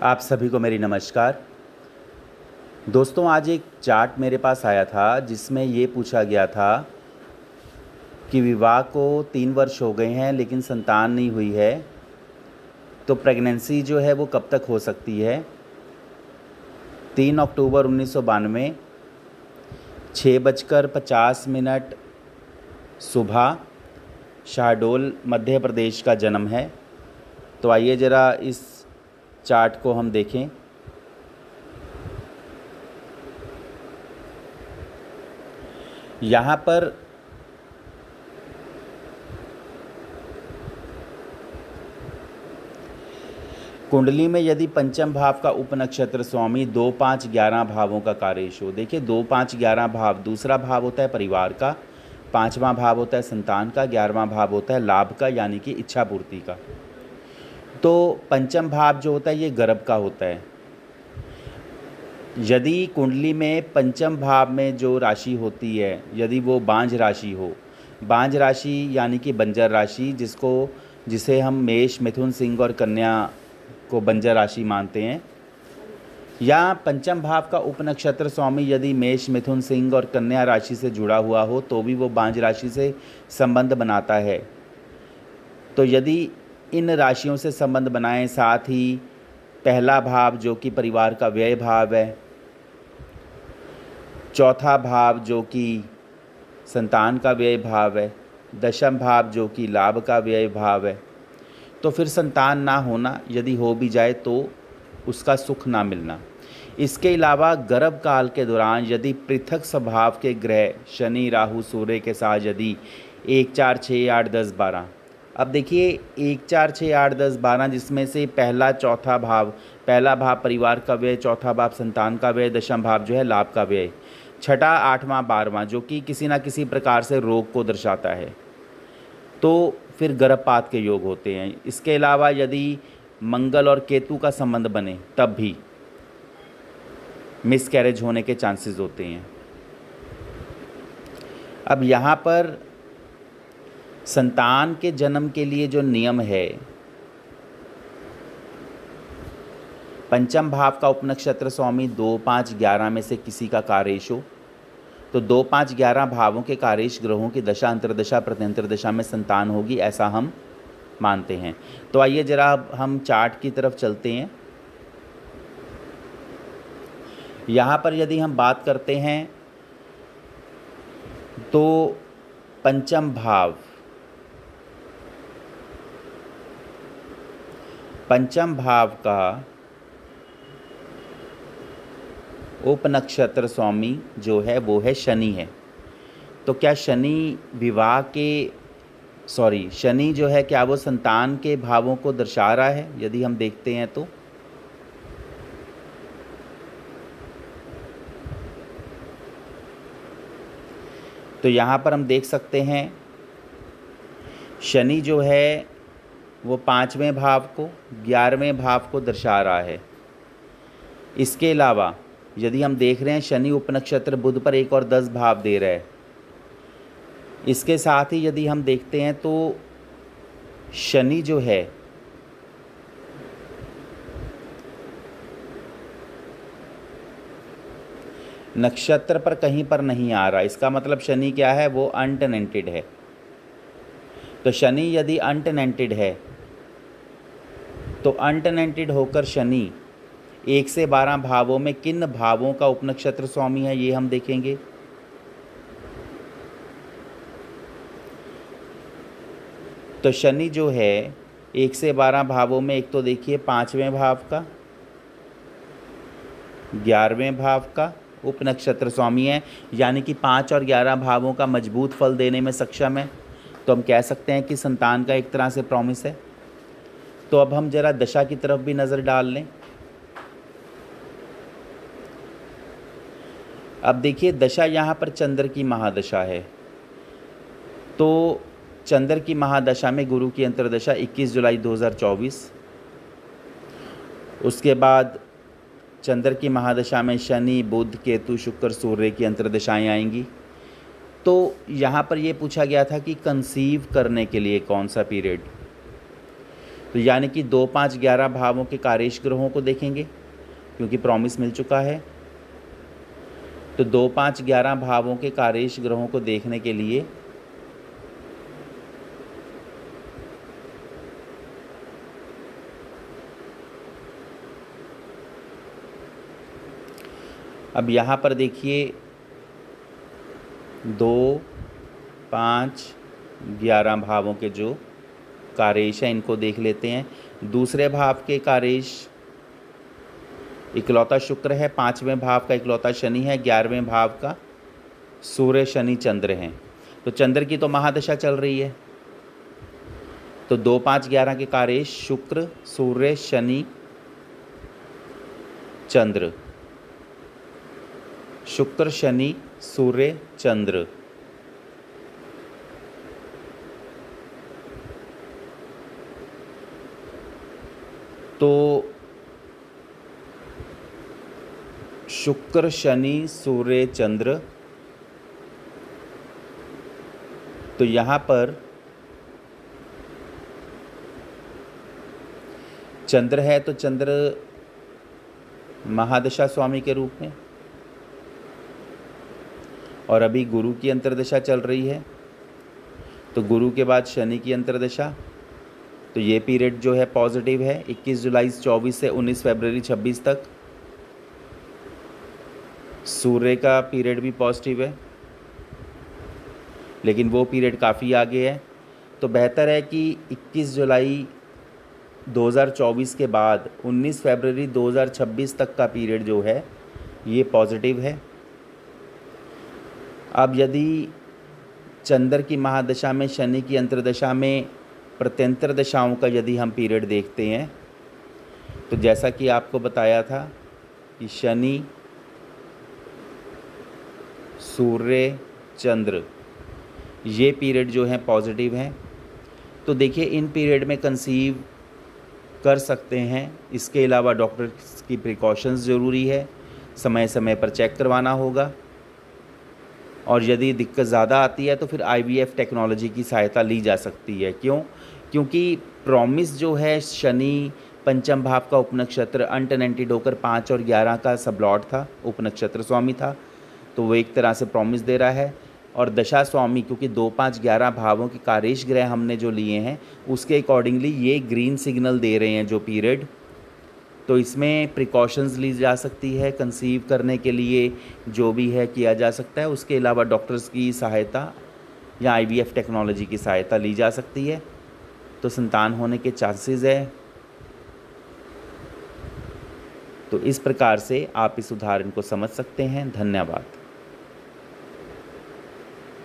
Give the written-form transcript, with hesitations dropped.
आप सभी को मेरी नमस्कार। दोस्तों, आज एक चार्ट मेरे पास आया था जिसमें ये पूछा गया था कि विवाह को 3 वर्ष हो गए हैं लेकिन संतान नहीं हुई है, तो प्रेगनेंसी जो है वो कब तक हो सकती है। 3 अक्टूबर 1992 6:50 सुबह शहडोल मध्य प्रदेश का जन्म है। तो आइए ज़रा इस चार्ट को हम देखें। यहाँ पर कुंडली में यदि पंचम भाव का उपनक्षत्र स्वामी 2, 5, 11 भावों का कार्येश हो। देखिए 2, 5, 11 भाव, दूसरा भाव होता है परिवार का, 5वां भाव होता है संतान का, 11वां भाव होता है लाभ का यानी कि इच्छा पूर्ति का। तो पंचम भाव जो होता है ये गर्भ का होता है। यदि कुंडली में पंचम भाव में जो राशि होती है यदि वो बांझ राशि हो, बांझ राशि यानी कि बंजर राशि, जिसे हम मेष, मिथुन, सिंह और कन्या को बंजर राशि मानते हैं, या पंचम भाव का उपनक्षत्र स्वामी यदि मेष, मिथुन, सिंह और कन्या राशि से जुड़ा हुआ हो तो भी वो बांझ राशि से संबंध बनाता है। तो यदि इन राशियों से संबंध बनाएं, साथ ही पहला भाव जो कि परिवार का व्यय भाव है, चौथा भाव जो कि संतान का व्यय भाव है, दशम भाव जो कि लाभ का व्यय भाव है, तो फिर संतान ना होना, यदि हो भी जाए तो उसका सुख ना मिलना। इसके अलावा गर्भ काल के दौरान यदि पृथक स्वभाव के ग्रह शनि, राहु, सूर्य के साथ यदि 1, 4, 6, 8, 10, 12, अब देखिए 1, 4, 6, 8, 10, 12 जिसमें से पहला भाव परिवार का व्यय, चौथा भाव संतान का व्यय, दशम भाव जो है लाभ का व्यय, छठा, 8वां, 12वां जो कि किसी ना किसी प्रकार से रोग को दर्शाता है, तो फिर गर्भपात के योग होते हैं। इसके अलावा यदि मंगल और केतु का संबंध बने तब भी मिसकैरेज होने के चांसेस होते हैं। अब यहाँ पर संतान के जन्म के लिए जो नियम है, पंचम भाव का उपनक्षत्र स्वामी 2, 5, 11 में से किसी का कार्येश हो तो 2, 5, 11 भावों के कार्येश ग्रहों की दशा, अंतर्दशा, प्रत्यंतर दशा में संतान होगी, ऐसा हम मानते हैं। तो आइए जरा हम चार्ट की तरफ चलते हैं। यहाँ पर यदि हम बात करते हैं तो पंचम भाव का उपनक्षत्र स्वामी जो है वो है शनि है। तो क्या शनि शनि जो है क्या वो संतान के भावों को दर्शा रहा है? यदि हम देखते हैं तो यहाँ पर हम देख सकते हैं शनि जो है वो 5वें भाव को, 11वें भाव को दर्शा रहा है। इसके अलावा यदि हम देख रहे हैं शनि उपनक्षत्र बुध पर 1 और 10 भाव दे रहा है। इसके साथ ही यदि हम देखते हैं तो शनि जो है नक्षत्र पर कहीं पर नहीं आ रहा, इसका मतलब शनि क्या है, वो अनटेनेंटेड है। तो शनि यदि अनटेनेंटेड है तो अनटेनेंटेड होकर शनि 1 से 12 भावों में किन भावों का उपनक्षत्र स्वामी है ये हम देखेंगे। तो शनि जो है 1 से 12 भावों में, एक तो देखिए 5वें भाव का, 11वें भाव का उपनक्षत्र स्वामी है, यानी कि 5 और 11 भावों का मजबूत फल देने में सक्षम है। तो हम कह सकते हैं कि संतान का एक तरह से प्रॉमिस है। तो अब हम जरा दशा की तरफ भी नज़र डाल लें। अब देखिए दशा यहाँ पर चंद्र की महादशा है। तो चंद्र की महादशा में गुरु की अंतर्दशा 21 जुलाई 2024, उसके बाद चंद्र की महादशा में शनि, बुध, केतु, शुक्र, सूर्य की अंतर्दशाएं आएंगी। तो यहाँ पर ये पूछा गया था कि कंसीव करने के लिए कौन सा पीरियड, तो यानी कि 2, 5, 11 भावों के कारेश ग्रहों को देखेंगे क्योंकि प्रॉमिस मिल चुका है। तो 2, 5, 11 भावों के कारेश ग्रहों को देखने के लिए अब यहाँ पर देखिए 2, 5, 11 भावों के जो कारेश हैं इनको देख लेते हैं। दूसरे भाव के कारेश इकलौता शुक्र है, 5वें भाव का इकलौता शनि है, 11वें भाव का सूर्य शनि चंद्र हैं। तो चंद्र की तो महादशा चल रही है, तो 2, 5, 11 के कारेश शुक्र, सूर्य, शनि, चंद्र, शुक्र, शनि, सूर्य, चंद्र। तो शुक्र, शनि, सूर्य, चंद्र, तो यहाँ पर चंद्र है तो चंद्र महादशा स्वामी के रूप में, और अभी गुरु की अंतर्दशा चल रही है। तो गुरु के बाद शनि की अंतर्दशा, तो ये पीरियड जो है पॉजिटिव है 21 जुलाई 24 से 19 फरवरी 26 तक। सूर्य का पीरियड भी पॉजिटिव है, लेकिन वो पीरियड काफ़ी आगे है। तो बेहतर है कि 21 जुलाई 2024 के बाद 19 फरवरी 2026 तक का पीरियड जो है ये पॉजिटिव है। अब यदि चंद्र की महादशा में, शनि की अंतर्दशा में प्रत्यंतर दशाओं का यदि हम पीरियड देखते हैं, तो जैसा कि आपको बताया था कि शनि, सूर्य, चंद्र ये पीरियड जो हैं पॉजिटिव हैं। तो देखिए इन पीरियड में कंसीव कर सकते हैं। इसके अलावा डॉक्टर की प्रिकॉशंस ज़रूरी है, समय समय पर चेक करवाना होगा, और यदि दिक्कत ज़्यादा आती है तो फिर IVF टेक्नोलॉजी की सहायता ली जा सकती है। क्यों? क्योंकि प्रॉमिस जो है शनि पंचम भाव का उपनक्षत्र अनटेनेंटेड होकर 5 और 11 का सबलॉट था, उपनक्षत्र स्वामी था, तो वो एक तरह से प्रॉमिस दे रहा है। और दशा स्वामी क्योंकि 2, 5, 11 भावों के कारेश ग्रह हमने जो लिए हैं उसके अकॉर्डिंगली ये ग्रीन सिग्नल दे रहे हैं जो पीरियड। तो इसमें प्रिकॉशंस ली जा सकती है, कंसीव करने के लिए जो भी है किया जा सकता है। उसके अलावा डॉक्टर्स की सहायता या IVF टेक्नोलॉजी की सहायता ली जा सकती है, तो संतान होने के चांसेस है। तो इस प्रकार से आप इस उदाहरण को समझ सकते हैं। धन्यवाद।